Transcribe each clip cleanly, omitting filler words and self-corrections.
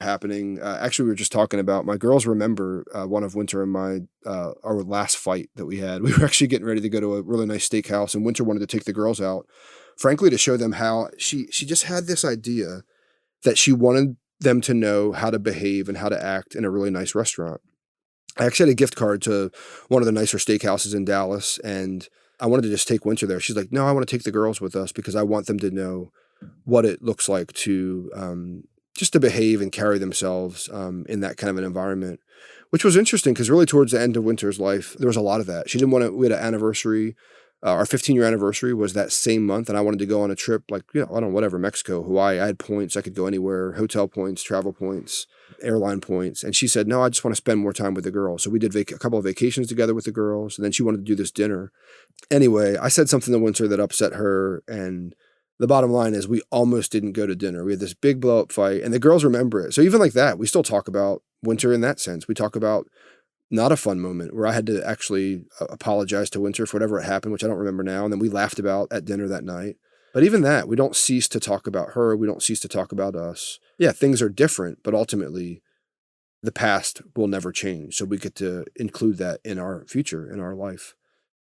happening. Actually, we were just talking about my girls remember one of Wynter and our last fight that we had. We were actually getting ready to go to a really nice steakhouse, and Wynter wanted to take the girls out, frankly, to show them how she just had this idea that she wanted them to know how to behave and how to act in a really nice restaurant. I actually had a gift card to one of the nicer steakhouses in Dallas, and I wanted to just take Wynter there. She's like, "No, I want to take the girls with us because I want them to know what it looks like to just to behave and carry themselves in that kind of an environment," which was interesting because really towards the end of Wynter's life, there was a lot of that. She didn't want to. We had an anniversary. Our 15-year anniversary was that same month, and I wanted to go on a trip like, I don't know, whatever, Mexico, Hawaii. I had points. I could go anywhere, hotel points, travel points, airline points. And she said, "No, I just want to spend more time with the girls." So we did a couple of vacations together with the girls, and then she wanted to do this dinner. Anyway, I said something to Wynter that upset her, and the bottom line is we almost didn't go to dinner. We had this big blow up fight, and the girls remember it. So even like that, we still talk about Wynter in that sense. We talk about not a fun moment where I had to actually apologize to Wynter for whatever had happened, which I don't remember now. And then we laughed about at dinner that night. But even that, we don't cease to talk about her. We don't cease to talk about us. Yeah, things are different, but ultimately the past will never change. So we get to include that in our future, in our life.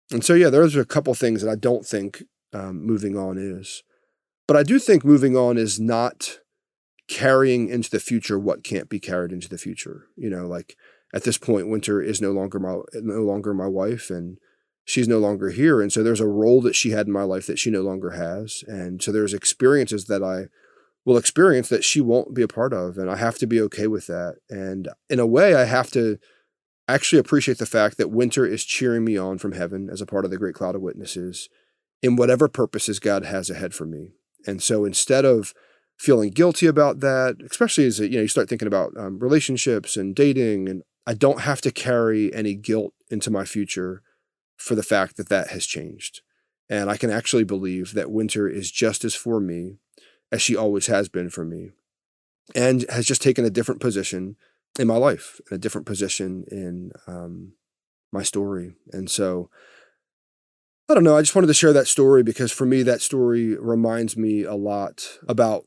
And so, yeah, there's a couple things that I don't think moving on is. But I do think moving on is not carrying into the future what can't be carried into the future. Like at this point, Wynter is no longer my wife, and she's no longer here. And so there's a role that she had in my life that she no longer has. And so there's experiences that I will experience that she won't be a part of. And I have to be okay with that. And in a way, I have to actually appreciate the fact that Wynter is cheering me on from heaven as a part of the great cloud of witnesses in whatever purposes God has ahead for me. And so instead of feeling guilty about that, especially as you start thinking about relationships and dating, and I don't have to carry any guilt into my future for the fact that that has changed. And I can actually believe that Wynter is just as for me as she always has been for me, and has just taken a different position in my life, and a different position in my story. And so I don't know. I just wanted to share that story because for me, that story reminds me a lot about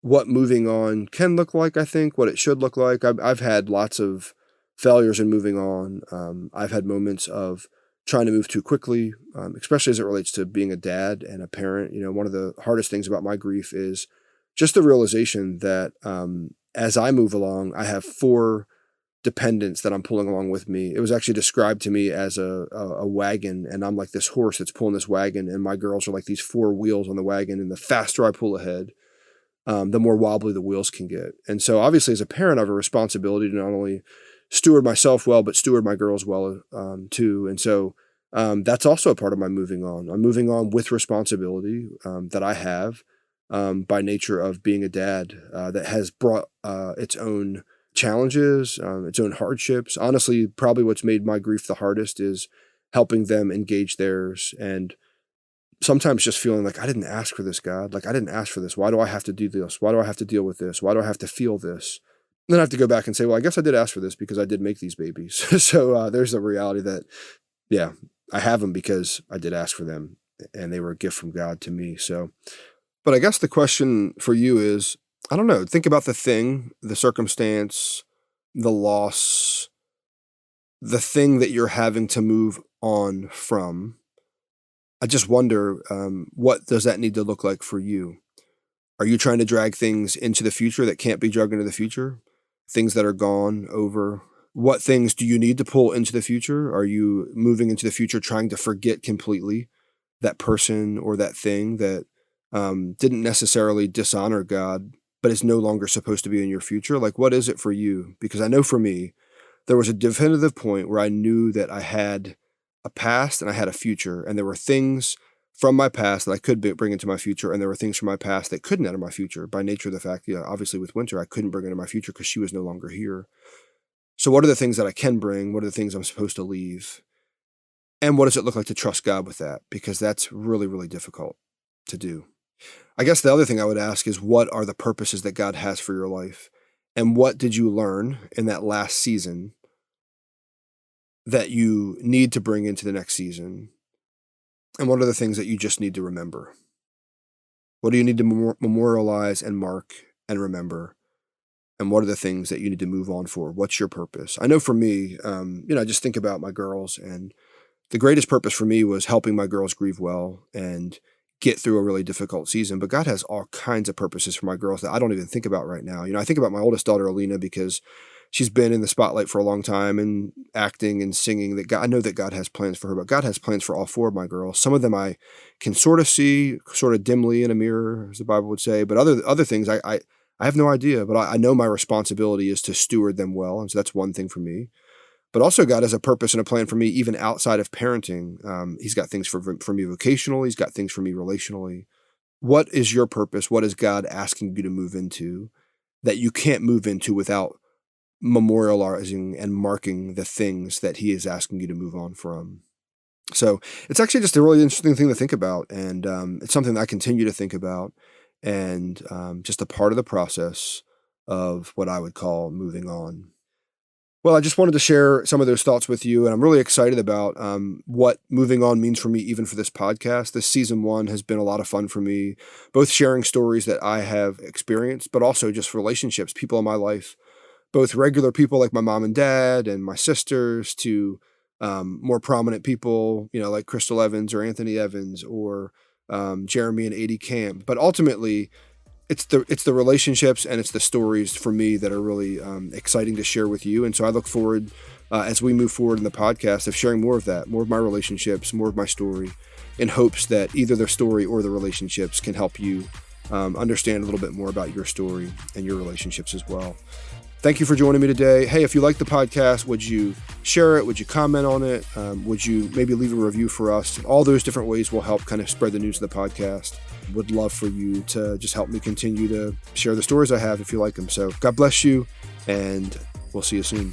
what moving on can look like, I think, what it should look like. I've had lots of failures in moving on. I've had moments of trying to move too quickly, especially as it relates to being a dad and a parent. One of the hardest things about my grief is just the realization that as I move along, I have 4 dependents that I'm pulling along with me. It was actually described to me as a wagon, and I'm like this horse that's pulling this wagon, and my girls are like these 4 wheels on the wagon, and the faster I pull ahead, the more wobbly the wheels can get. And so obviously as a parent, I have a responsibility to not only steward myself well, but steward my girls well too. And so that's also a part of my moving on. I'm moving on with responsibility that I have by nature of being a dad that has brought its own challenges, its own hardships. Honestly, probably what's made my grief the hardest is helping them engage theirs, and sometimes just feeling like I didn't ask for this, God. Like I didn't ask for this. Why do I have to do this? Why do I have to deal with this? Why do I have to feel this? And then I have to go back and say, well, I guess I did ask for this because I did make these babies. So there's the reality that, yeah, I have them because I did ask for them, and they were a gift from God to me. So, but I guess the question for you is, I don't know, think about the thing, the circumstance, the loss, the thing that you're having to move on from. I just wonder, what does that need to look like for you? Are you trying to drag things into the future that can't be dragged into the future? Things that are gone over? What things do you need to pull into the future? Are you moving into the future trying to forget completely that person or that thing that didn't necessarily dishonor God, but is no longer supposed to be in your future? Like, what is it for you? Because I know for me, there was a definitive point where I knew that I had a past and I had a future, and there were things from my past that I could bring into my future, and there were things from my past that couldn't enter my future by nature of the fact, obviously with Wynter, I couldn't bring into my future because she was no longer here. So what are the things that I can bring? What are the things I'm supposed to leave? And what does it look like to trust God with that? Because that's really, really difficult to do. I guess the other thing I would ask is, what are the purposes that God has for your life? And what did you learn in that last season that you need to bring into the next season? And what are the things that you just need to remember? What do you need to memorialize and mark and remember And what are the things that you need to move on for? What's your purpose? I know for me, I just think about my girls, and the greatest purpose for me was helping my girls grieve well and get through a really difficult season. But God has all kinds of purposes for my girls that I don't even think about right now. I think about my oldest daughter, Alina, because she's been in the spotlight for a long time and acting and singing. I know that God has plans for her, but God has plans for all four of my girls. Some of them I can sort of see, sort of dimly in a mirror, as the Bible would say. But other things I have no idea. But I know my responsibility is to steward them well, and so that's one thing for me. But also God has a purpose and a plan for me even outside of parenting. He's got things for me vocationally. He's got things for me relationally. What is your purpose? What is God asking you to move into that you can't move into without memorializing and marking the things that he is asking you to move on from? So it's actually just a really interesting thing to think about. And it's something that I continue to think about, and just a part of the process of what I would call moving on. Well, I just wanted to share some of those thoughts with you, and I'm really excited about what moving on means for me, even for this podcast. This season 1 has been a lot of fun for me, both sharing stories that I have experienced, but also just relationships, people in my life, both regular people like my mom and dad and my sisters, to more prominent people, like Crystal Evans or Anthony Evans or Jeremy and Adie Camp. But ultimately, it's the relationships and it's the stories for me that are really exciting to share with you. And so I look forward, as we move forward in the podcast, of sharing more of that, more of my relationships, more of my story, in hopes that either the story or the relationships can help you understand a little bit more about your story and your relationships as well. Thank you for joining me today. Hey, if you like the podcast, would you share it? Would you comment on it? Would you maybe leave a review for us? All those different ways will help kind of spread the news of the podcast. Would love for you to just help me continue to share the stories I have if you like them. So God bless you, and we'll see you soon.